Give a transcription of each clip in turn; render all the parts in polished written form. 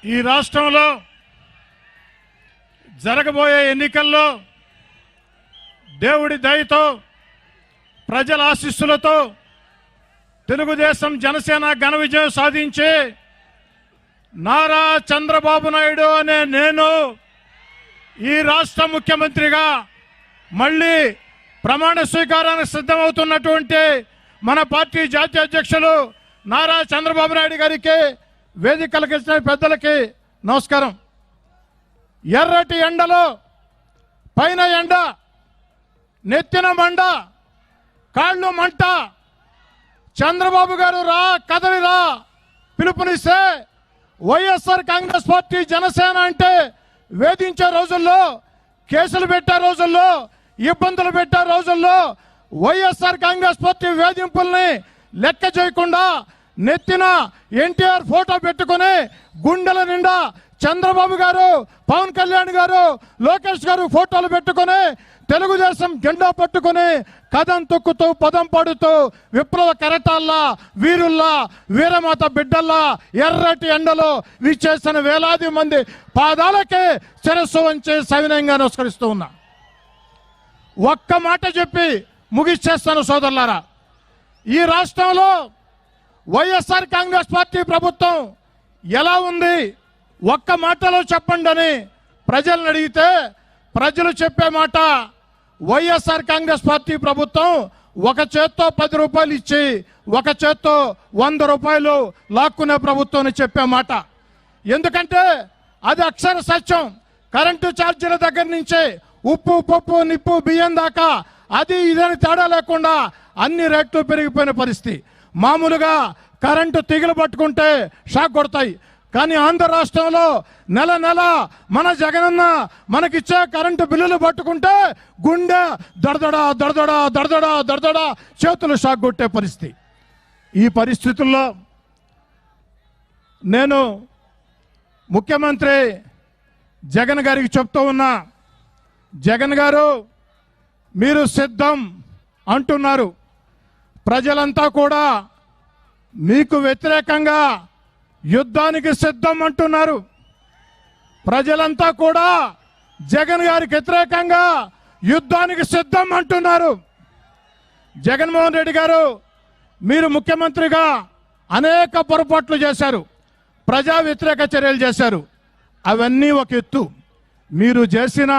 ఈ రాష్ట్రంలో జరగబోయే ఎన్నికల్లో దేవుడి దయతో ప్రజల ఆశీస్సులతో తెలుగుదేశం జనసేన ఘన విజయం సాధించి నారా చంద్రబాబు నాయుడు అనే నేను ఈ రాష్ట్ర ముఖ్యమంత్రిగా మళ్ళీ ప్రమాణ స్వీకారానికి సిద్ధమవుతున్నటువంటి మన పార్టీ జాతీయ అధ్యక్షులు నారా చంద్రబాబు నాయుడు గారికి వేదికలకు ఇచ్చిన పెద్దలకి నమస్కారం. ఎర్రటి ఎండలో పైన ఎండ, నెత్తిన మండ, కాళ్ళు మంట, చంద్రబాబు గారు రా కదలిరా పిలుపునిస్తే వైఎస్ఆర్ కాంగ్రెస్ పార్టీ జనసేన అంటే వేధించే రోజుల్లో, కేసులు పెట్టే రోజుల్లో, ఇబ్బందులు పెట్టే రోజుల్లో వైఎస్ఆర్ కాంగ్రెస్ పార్టీ వేధింపుల్ని లెక్క చేయకుండా నెత్తిన ఎన్టీఆర్ ఫోటో పెట్టుకుని గుండెల నిండా చంద్రబాబు గారు, పవన్ కళ్యాణ్ గారు, లోకేష్ గారు ఫోటోలు పెట్టుకుని తెలుగుదేశం జెండా పట్టుకుని కథం తొక్కుతూ పదం పాడుతూ విప్లవ కెరటాల్లా, వీరుల్లా, వీరమాత బిడ్డల్లా ఎర్రటి ఎండలో విచ్చేసిన వేలాది మంది పాదాలకే శిరస్సు వంచి సవినయంగా నమస్కరిస్తూ ఉన్నా. ఒక్క మాట చెప్పి ముగిచ్చేస్తాను సోదరులారా. ఈ రాష్ట్రంలో వైఎస్ఆర్ కాంగ్రెస్ పార్టీ ప్రభుత్వం ఎలా ఉంది ఒక్క మాటలో చెప్పండి అని ప్రజలను అడిగితే ప్రజలు చెప్పే మాట, వైఎస్ఆర్ కాంగ్రెస్ పార్టీ ప్రభుత్వం ఒక చేత్తో 10 రూపాయలు ఇచ్చి ఒక చేత్తో 100 రూపాయలు లాక్కునే ప్రభుత్వం అని చెప్పే మాట. ఎందుకంటే అది అక్షర సత్యం. కరెంటు ఛార్జీల దగ్గర నుంచి ఉప్పు, పప్పు, నిప్పు, బియ్యం దాకా అది ఇదని తేడా లేకుండా అన్ని రేట్లు పెరిగిపోయిన పరిస్థితి. మామూలుగా కరెంటు తీగలు పట్టుకుంటే షాక్ కొడతాయి, కానీ ఆంధ్ర రాష్ట్రంలో నెల నెల మన జగనన్న మనకిచ్చే కరెంటు బిల్లులు పట్టుకుంటే గుండె దడదడా దడదడా దడదడా దడదడా చేతులు షాక్ కొట్టే పరిస్థితి. ఈ పరిస్థితుల్లో నేను ముఖ్యమంత్రి జగన్ గారికి చెప్తూ ఉన్నా, జగన్ గారు మీరు సిద్ధం అంటున్నారు, ప్రజలంతా కూడా మీకు వ్యతిరేకంగా యుద్ధానికి సిద్ధం అంటున్నారు, ప్రజలంతా కూడా జగన్ గారికి వ్యతిరేకంగా యుద్ధానికి సిద్ధం అంటున్నారు. జగన్మోహన్ రెడ్డి గారు మీరు ముఖ్యమంత్రిగా అనేక పొరపాట్లు చేశారు, ప్రజా వ్యతిరేక చర్యలు చేశారు. అవన్నీ ఒక ఎత్తు. మీరు చేసిన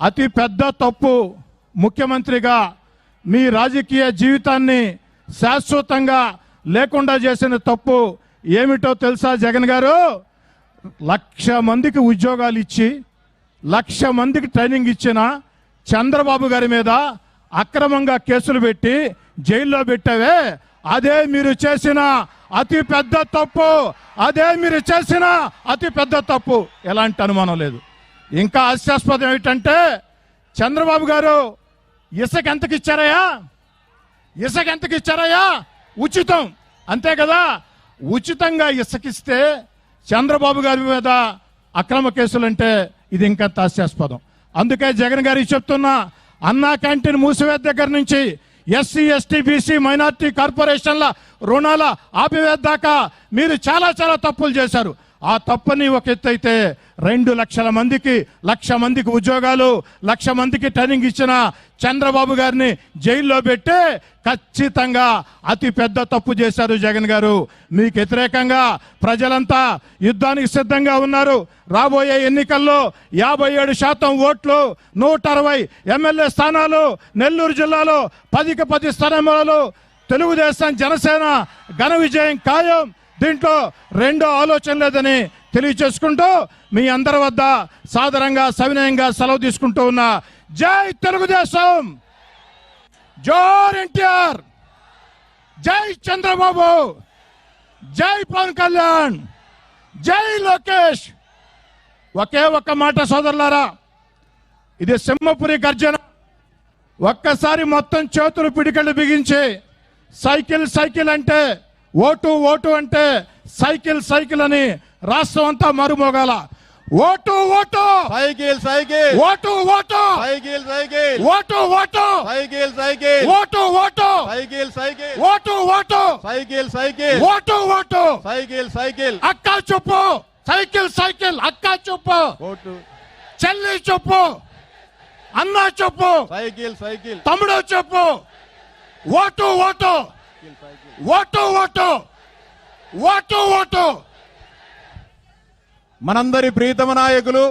అతి పెద్ద తప్పు, ముఖ్యమంత్రిగా మీ రాజకీయ జీవితాన్ని శాశ్వతంగా లేకుండా చేసిన తప్పు ఏమిటో తెలుసా జగన్ గారు? 1,00,000 మందికి ఉద్యోగాలు ఇచ్చి 1,00,000 మందికి ట్రైనింగ్ ఇచ్చిన చంద్రబాబు గారి మీద అక్రమంగా కేసులు పెట్టి జైల్లో పెట్టావే, అదే మీరు చేసిన అతి పెద్ద తప్పు. అదే మీరు చేసిన అతి పెద్ద తప్పు, ఎలాంటి అనుమానం లేదు. ఇంకా హాస్యాస్పదం ఏమిటంటే చంద్రబాబు గారు ఇసుక ఎంతకి ఇచ్చారయ్యా? ఇసుక ఎంతకి ఇచ్చారయ్యా? ఉచితం, అంతే కదా. ఉచితంగా ఇసుకిస్తే చంద్రబాబు గారి మీద అక్రమ కేసులంటే ఇది ఇంకా హాస్యాస్పదం. అందుకే జగన్ గారికి చెప్తున్నా, అన్నా క్యాంటీన్ మూసివేత దగ్గర నుంచి ఎస్సీ, ఎస్టీ, బీసీ, మైనార్టీ కార్పొరేషన్ల రుణాల ఆపివేత దాకా మీరు చాలా చాలా తప్పులు చేశారు. ఆ తప్పని ఒక ఎత్తు అయితే 2 లక్షల మందికి 1,00,000 మందికి ఉద్యోగాలు, 1,00,000 మందికి ట్రైనింగ్ ఇచ్చిన చంద్రబాబు గారిని జైల్లో పెట్టి ఖచ్చితంగా అతి పెద్ద తప్పు చేశారు జగన్ గారు. మీకు వ్యతిరేకంగా ప్రజలంతా యుద్ధానికి సిద్ధంగా ఉన్నారు. రాబోయే ఎన్నికల్లో 57% ఓట్లు, 160 ఎమ్మెల్యే స్థానాలు, నెల్లూరు జిల్లాలో 10కి 10 స్థానాలు తెలుగుదేశం జనసేన ఘన విజయం ఖాయం. దీంట్లో రెండో ఆలోచన లేదని తెలియచేసుకుంటూ మీ అందరి వద్ద సాదరంగా సవినయంగా సెలవు తీసుకుంటూ ఉన్నా. జై తెలుగుదేశం, జోర్ ఎన్టీఆర్, జై చంద్రబాబు, జై పవన్ కళ్యాణ్, జై లోకేష్. ఒకే ఒక్క మాట సోదరులారా, ఇది సింహపురి గర్జన. ఒక్కసారి మొత్తం చేతులు పిడికలు బిగించి సైకిల్ సైకిల్ అంటే, ఓటు ఓటు అంటే సైకిల్ సైకిల్ అని రాష్ట్రం అంతా మరుమోగాల. Vote vote cycle cycle, vote vote cycle cycle, vote vote cycle cycle, vote vote cycle cycle, vote vote cycle cycle, vote vote cycle cycle. అక్క చెప్పు సైకిల్ సైకిల్ అక్క చెప్పు, ఓటు చెల్లి చెప్పు, అన్న చెప్పు, సైకిల్ సైకిల్ తమ్ముడు చెప్పు, vote vote vote vote vote vote. మనందరి ప్రీతమ నాయకులు